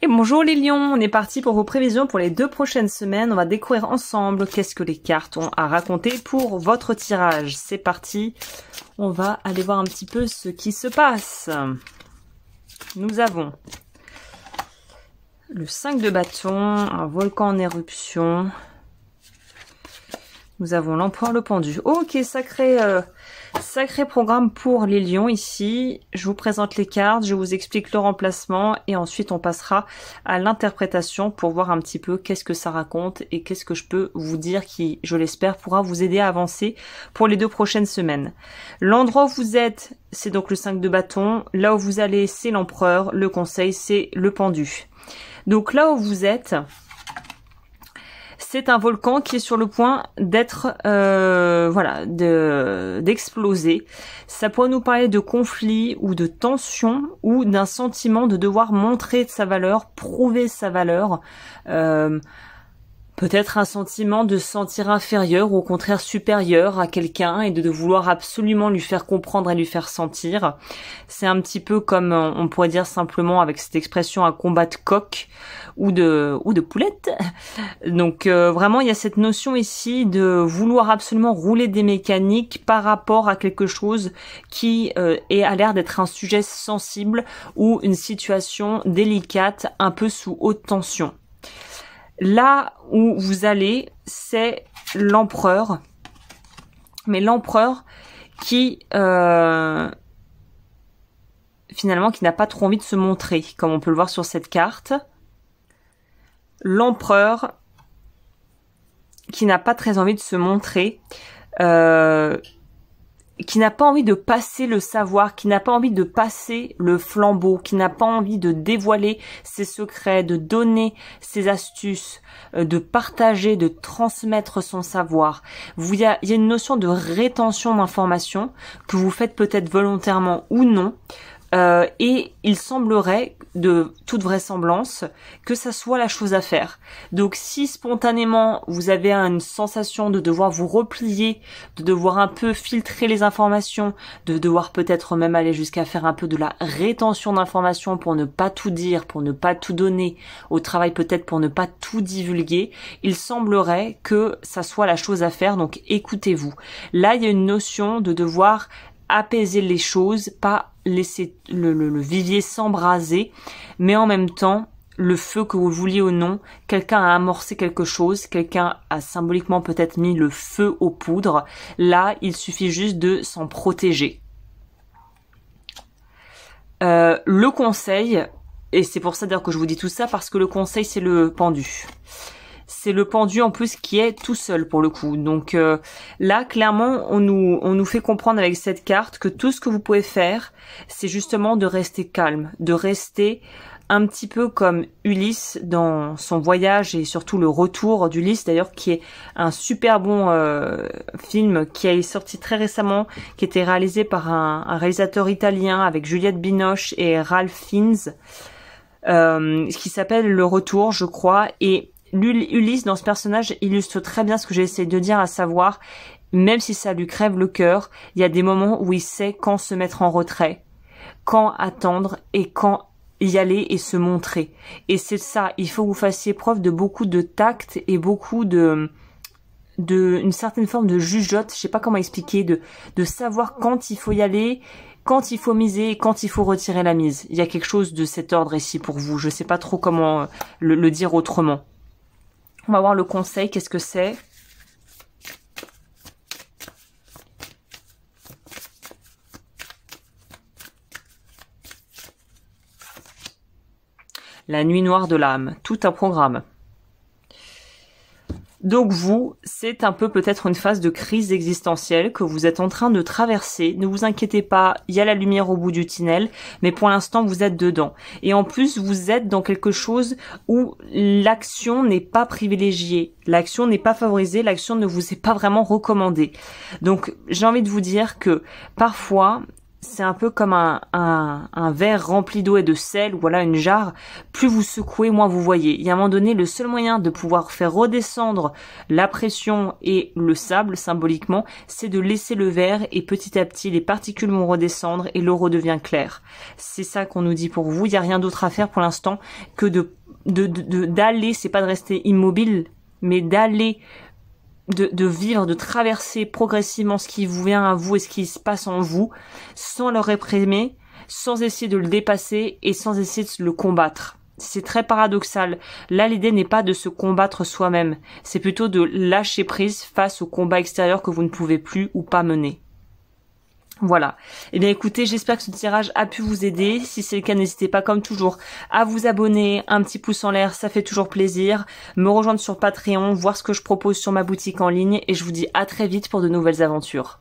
Bonjour les lions, on est parti pour vos prévisions pour les 2 prochaines semaines. On va découvrir ensemble qu'est-ce que les cartes ont à raconter pour votre tirage. C'est parti, on va aller voir un petit peu ce qui se passe. Nous avons le 5 de bâton, un volcan en éruption. Nous avons l'empereur, le pendu. Ok, sacré programme pour les lions ici. Je vous présente les cartes, je vous explique le remplacement et ensuite on passera à l'interprétation pour voir un petit peu qu'est-ce que ça raconte et qu'est-ce que je peux vous dire qui, je l'espère, pourra vous aider à avancer pour les 2 prochaines semaines. L'endroit où vous êtes, c'est donc le 5 de bâton. Là où vous allez, c'est l'empereur. Le conseil, c'est le pendu. Donc là où vous êtes, c'est un volcan qui est sur le point d'être, d'exploser. Ça pourrait nous parler de conflit ou de tension ou d'un sentiment de devoir montrer sa valeur, prouver sa valeur. Peut-être un sentiment de se sentir inférieur ou au contraire supérieur à quelqu'un et de vouloir absolument lui faire comprendre et lui faire sentir. C'est un petit peu comme on pourrait dire simplement avec cette expression un combat de coq ou de poulette. Donc vraiment il y a cette notion ici de vouloir absolument rouler des mécaniques par rapport à quelque chose qui a l'air d'être un sujet sensible ou une situation délicate un peu sous haute tension. Là où vous allez, c'est l'empereur. Mais l'empereur qui, finalement, qui n'a pas trop envie de se montrer, comme on peut le voir sur cette carte. L'empereur qui n'a pas très envie de se montrer, qui n'a pas envie de passer le savoir, qui n'a pas envie de passer le flambeau, qui n'a pas envie de dévoiler ses secrets, de donner ses astuces, de partager, de transmettre son savoir. Il y a une notion de rétention d'informations que vous faites peut-être volontairement ou non. Et il semblerait, de toute vraisemblance, que ça soit la chose à faire. Donc si spontanément vous avez une sensation de devoir vous replier, de devoir un peu filtrer les informations, de devoir peut-être même aller jusqu'à faire un peu de la rétention d'informations pour ne pas tout dire, pour ne pas tout donner, au travail peut-être pour ne pas tout divulguer, il semblerait que ça soit la chose à faire, donc écoutez-vous. Là, il y a une notion de devoir apaiser les choses, pas laisser le vivier s'embraser, mais en même temps, le feu que vous vouliez ou non, quelqu'un a amorcé quelque chose, quelqu'un a symboliquement peut-être mis le feu aux poudres. Là, il suffit juste de s'en protéger. Le conseil, et c'est pour ça d'ailleurs que je vous dis tout ça, parce que le conseil, c'est le pendu. C'est le pendu en plus qui est tout seul pour le coup. Donc là, clairement, on nous fait comprendre avec cette carte que tout ce que vous pouvez faire, c'est justement de rester calme, de rester un petit peu comme Ulysse dans son voyage et surtout le retour d'Ulysse d'ailleurs, qui est un super bon film qui est sorti très récemment, qui était réalisé par un réalisateur italien avec Juliette Binoche et Ralph Fiennes, qui s'appelle Le Retour, je crois, et Ulysse dans ce personnage illustre très bien ce que j'ai essayé de dire, à savoir, même si ça lui crève le cœur, il y a des moments où il sait quand se mettre en retrait, quand attendre et quand y aller et se montrer. Et c'est ça, il faut que vous fassiez preuve de beaucoup de tact et beaucoup de une certaine forme de jugeote, je sais pas comment expliquer, de savoir quand il faut y aller, quand il faut miser et quand il faut retirer la mise. Il y a quelque chose de cet ordre ici pour vous, je sais pas trop comment le dire autrement. On va voir le conseil, qu'est-ce que c'est? La nuit noire de l'âme, tout un programme. Donc vous, c'est un peu peut-être une phase de crise existentielle que vous êtes en train de traverser. Ne vous inquiétez pas, il y a la lumière au bout du tunnel, mais pour l'instant vous êtes dedans. Et en plus, vous êtes dans quelque chose où l'action n'est pas privilégiée, l'action n'est pas favorisée, l'action ne vous est pas vraiment recommandée. Donc j'ai envie de vous dire que parfois, c'est un peu comme un verre rempli d'eau et de sel, ou voilà une jarre. Plus vous secouez, moins vous voyez. Il y a un moment donné, le seul moyen de pouvoir faire redescendre la pression et le sable, symboliquement, c'est de laisser le verre et petit à petit, les particules vont redescendre et l'eau redevient claire. C'est ça qu'on nous dit pour vous. Il n'y a rien d'autre à faire pour l'instant que d'aller, c'est pas de rester immobile, mais d'aller de vivre, de traverser progressivement ce qui vous vient à vous et ce qui se passe en vous, sans le réprimer, sans essayer de le dépasser et sans essayer de le combattre. C'est très paradoxal. Là, l'idée n'est pas de se combattre soi-même, c'est plutôt de lâcher prise face au combat extérieur que vous ne pouvez plus ou pas mener. Voilà. Eh bien écoutez, j'espère que ce tirage a pu vous aider. Si c'est le cas, n'hésitez pas comme toujours à vous abonner, un petit pouce en l'air, ça fait toujours plaisir. Me rejoindre sur Patreon, voir ce que je propose sur ma boutique en ligne et je vous dis à très vite pour de nouvelles aventures.